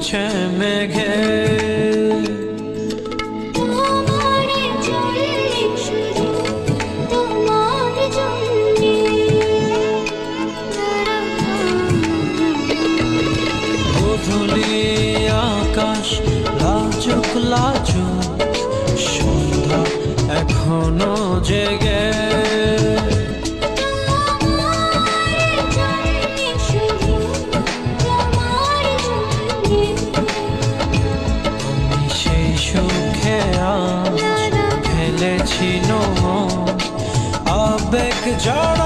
মিছে মেঘে। গোধূলি আকাশ লাজুক লাজুক, সন্ধ্যা এখনো জেগে। আমি সেই সুখে আজ ফেলেছি আবেগ ঝড়।